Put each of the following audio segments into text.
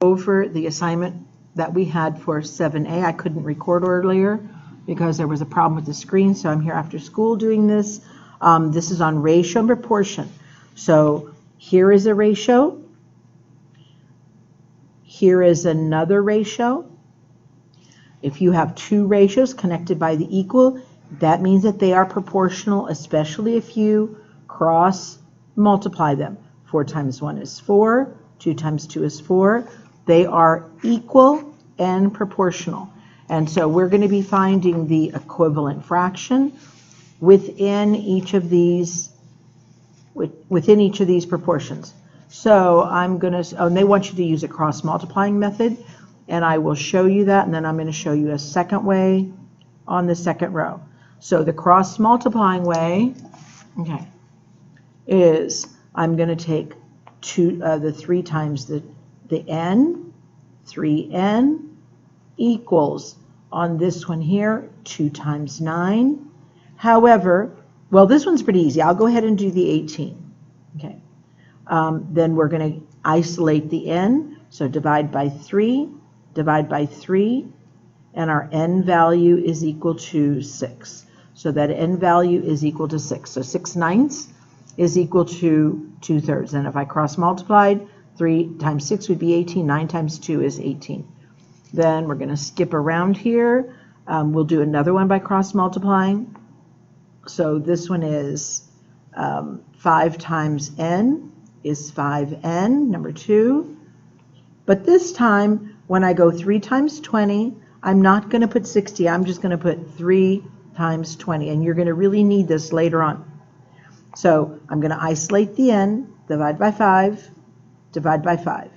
over the assignment that we had for 7A. I couldn't record earlier because there was a problem with the screen, so I'm here after school doing this. This is on ratio and proportion. So here is a ratio. Here is another ratio. If you have two ratios connected by the equal, that means that they are proportional, especially if you cross multiply them. 4 times 1 is 4, 2 times 2 is 4. They are equal and proportional. And so we're going to be finding the equivalent fraction within each of these proportions. So I'm going to, and they want you to use a cross multiplying method, and I will show you that, and then I'm going to show you a second way on the second row. So the cross multiplying way, okay, is I'm going to take the 3 times the n, 3n equals, on this one here, 2 times 9. However, well, this one's pretty easy. I'll go ahead and do the 18. Okay. Then we're going to isolate the n, so divide by 3, and our n value is equal to 6. So that n value is equal to 6. So 6/9 is equal to 2/3. And if I cross multiplied, 3 times 6 would be 18, 9 times 2 is 18. Then we're going to skip around here. We'll do another one by cross multiplying. So this one is 5 times n is 5n, number 2. But this time, when I go 3 times 20, I'm not going to put 60. I'm just going to put 3 times 20. And you're going to really need this later on. So I'm going to isolate the n, divide by 5, divide by 5.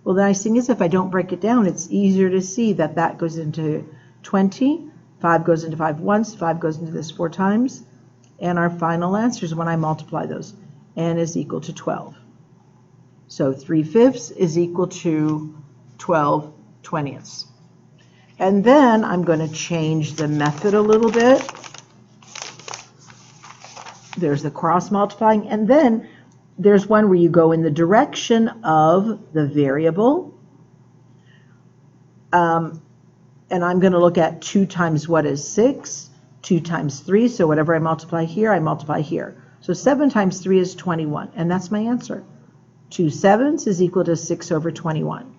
Well, the nice thing is if I don't break it down, it's easier to see that that goes into 20, 5 goes into 5 once, 5 goes into this 4 times, and our final answer is when I multiply those. N is equal to 12. So 3/5 is equal to 12/20. And then I'm going to change the method a little bit. There's the cross multiplying, and then there's one where you go in the direction of the variable. And I'm going to look at 2 times what is 6, 2 times 3, so whatever I multiply here, I multiply here. So 7 times 3 is 21, and that's my answer. 2 7s is equal to 6 over 21.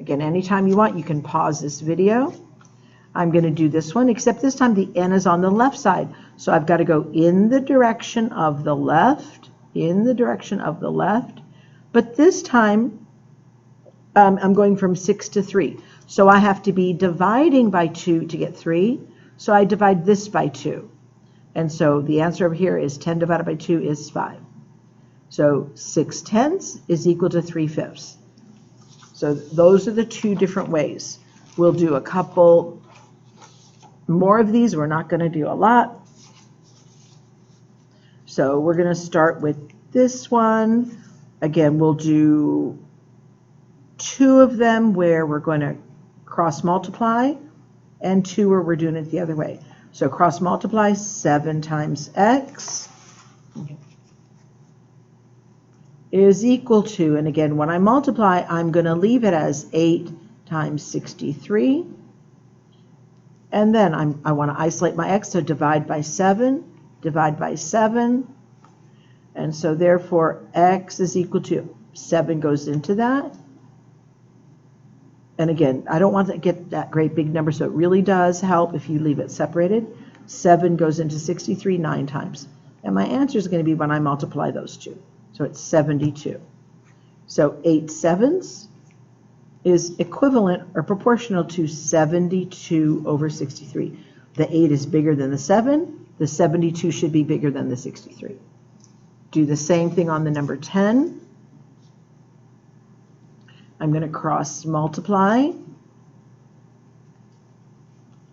Again, anytime you want, you can pause this video. I'm going to do this one, except this time the n is on the left side. So I've got to go in the direction of the left, but this time I'm going from 6 to 3. So I have to be dividing by 2 to get 3. So I divide this by 2. And so the answer over here is 10 divided by 2 is 5. So 6/10 is equal to 3/5. So those are the two different ways. We'll do a couple more of these. We're not going to do a lot. So we're going to start with this one. Again, we'll do 2 of them where we're going to cross multiply, and 2 where we're doing it the other way. So cross multiply, 7 times x is equal to, and again, when I multiply, I'm going to leave it as 8 times 63. And then I want to isolate my x, so divide by 7, and so therefore x is equal to 7 goes into that. And again, I don't want to get that great big number, so it really does help if you leave it separated. 7 goes into 63 9 times. And my answer is going to be when I multiply those two. So it's 72. So 8 7s is equivalent or proportional to 72 over 63. The 8 is bigger than the 7. The 72 should be bigger than the 63. Do the same thing on the number 10. I'm going to cross multiply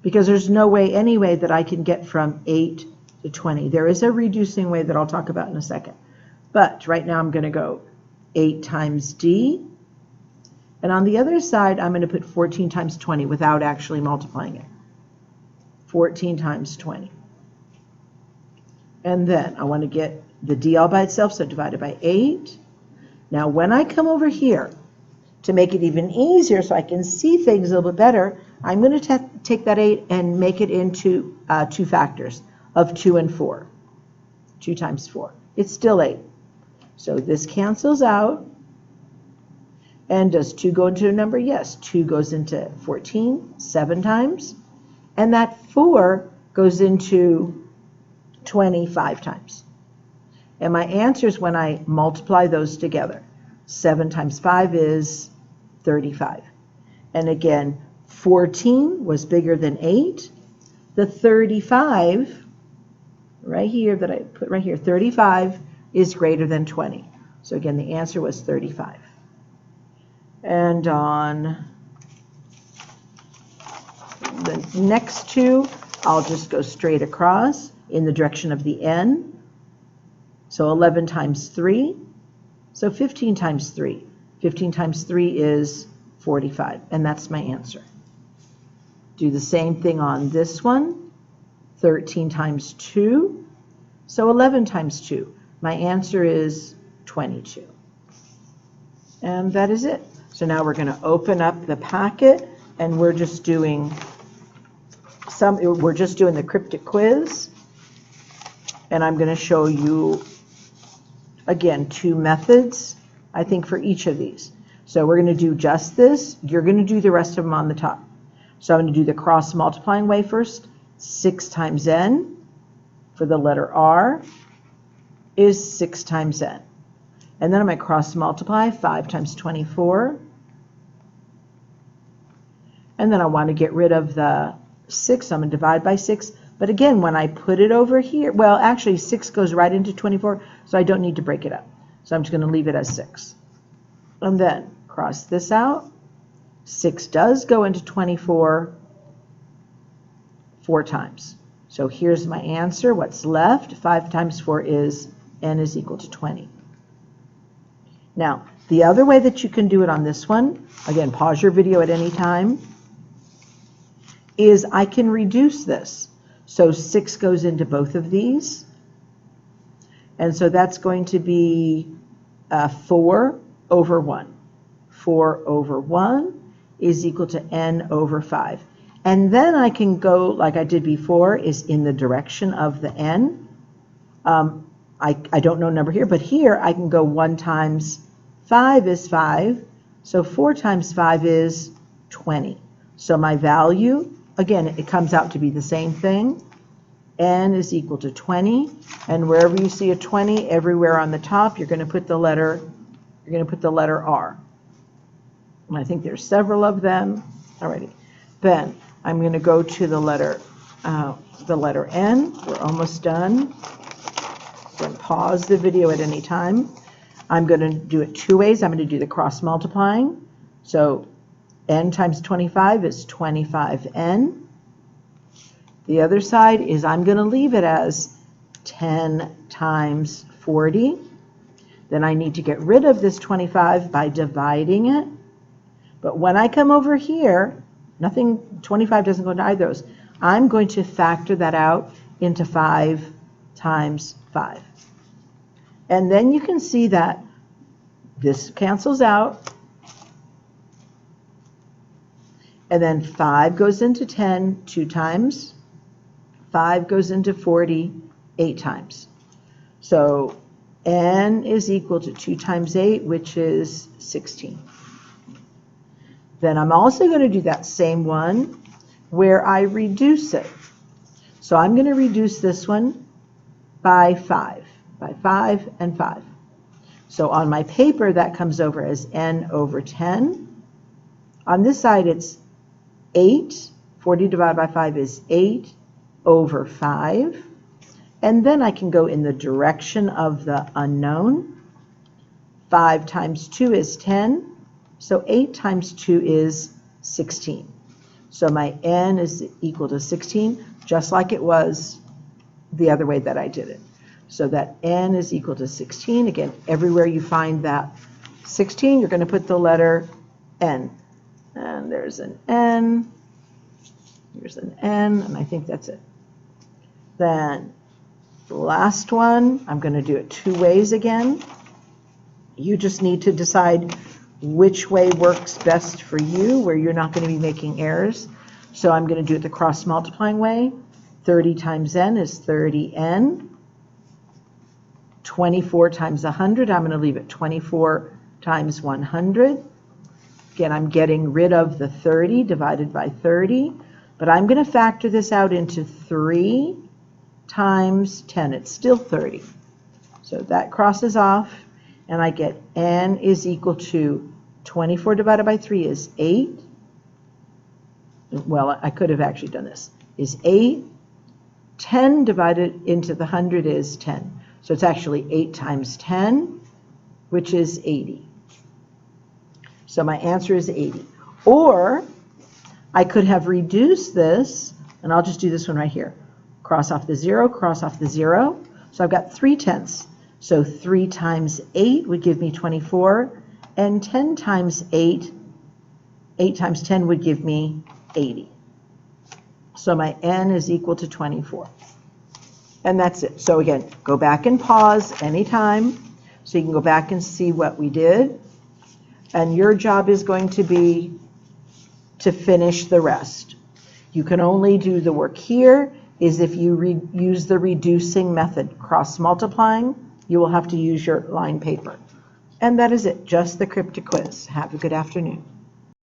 because there's no way anyway that I can get from 8 to 20. There is a reducing way that I'll talk about in a second. But right now I'm going to go 8 times d. And on the other side, I'm going to put 14 times 20 without actually multiplying it. 14 times 20. And then I want to get the d all by itself, so divided by 8. Now when I come over here, to make it even easier so I can see things a little bit better, I'm going to take that 8 and make it into 2 factors of 2 and 4. 2 times 4. It's still 8. So this cancels out. And does 2 go into a number? Yes. 2 goes into 14 7 times. And that 4 goes into 25 times. And my answer is when I multiply those together. 7 times 5 is 35. And again, 14 was bigger than 8. The 35, right here that I put right here, 35 is greater than 20. So again, the answer was 35. And on the next 2, I'll just go straight across in the direction of the n. So 11 times 3. So 15 times 3. 15 times 3 is 45, and that's my answer. Do the same thing on this one. 13 times 2. So 11 times 2. My answer is 22. And that is it. So now we're going to open up the packet, and we're just doing the cryptic quiz. And I'm going to show you, again, 2 methods, I think, for each of these. So we're going to do just this. You're going to do the rest of them on the top. So I'm going to do the cross multiplying way first. 6 times n for the letter R is 6 times n. And then I'm going to cross multiply 5 times 24. And then I want to get rid of the 6. So I'm going to divide by 6. But again, when I put it over here, well, actually 6 goes right into 24, so I don't need to break it up. So I'm just going to leave it as 6. And then cross this out. 6 does go into 24 4 times. So here's my answer. What's left? 5 times 4 is n is equal to 20. Now, the other way that you can do it on this one, again, pause your video at any time, is I can reduce this. So 6 goes into both of these. And so that's going to be 4 over 1. 4 over 1 is equal to n over 5. And then I can go, like I did before, is in the direction of the n. I don't know a number here, but here I can go 1 times 5 is 5. So 4 times 5 is 20. So my value, again, it comes out to be the same thing. N is equal to 20. And wherever you see a 20, everywhere on the top, you're going to put the letter R. And I think there's several of them. Alrighty. Then I'm going to go to the letter N. We're almost done. Then pause the video at any time. I'm going to do it 2 ways. I'm going to do the cross multiplying. So n times 25 is 25n. The other side is I'm going to leave it as 10 times 40. Then I need to get rid of this 25 by dividing it. But when I come over here, 25 doesn't go into either of those. I'm going to factor that out into 5 times 5. And then you can see that this cancels out. And then 5 goes into 10 2 times. 5 goes into 40 8 times. So n is equal to 2 times 8, which is 16. Then I'm also going to do that same one where I reduce it. So I'm going to reduce this one by 5 and 5. So on my paper, that comes over as n over 10. On this side, it's 8. 40 divided by 5 is 8 over 5. And then I can go in the direction of the unknown. 5 times 2 is 10. So 8 times 2 is 16. So my n is equal to 16, just like it was the other way that I did it. So that n is equal to 16. Again, everywhere you find that 16, you're going to put the letter n. And there's an n. Here's an n, and I think that's it. Then the last one, I'm going to do it 2 ways again. You just need to decide which way works best for you, where you're not going to be making errors. So I'm going to do it the cross multiplying way. 30 times n is 30n. 24 times 100, I'm going to leave it 24 times 100. Again, I'm getting rid of the 30 divided by 30, but I'm going to factor this out into 3 times 10. It's still 30. So that crosses off, and I get n is equal to 24 divided by 3 is 8. Well, I could have actually done this. Is 8. 10 divided into the 100 is 10. So it's actually 8 times 10, which is 80. So my answer is 80. Or I could have reduced this, and I'll just do this one right here. Cross off the 0, cross off the 0. So I've got 3/10. So 3 times 8 would give me 24, and 10 times 8, 8 times 10 would give me 80. So my n is equal to 24. And that's it. So again, go back and pause anytime so you can go back and see what we did. And your job is going to be to finish the rest. You can only do the work here is if you use the reducing method, cross multiplying. You will have to use your line paper. And that is it, just the cryptic quiz. Have a good afternoon.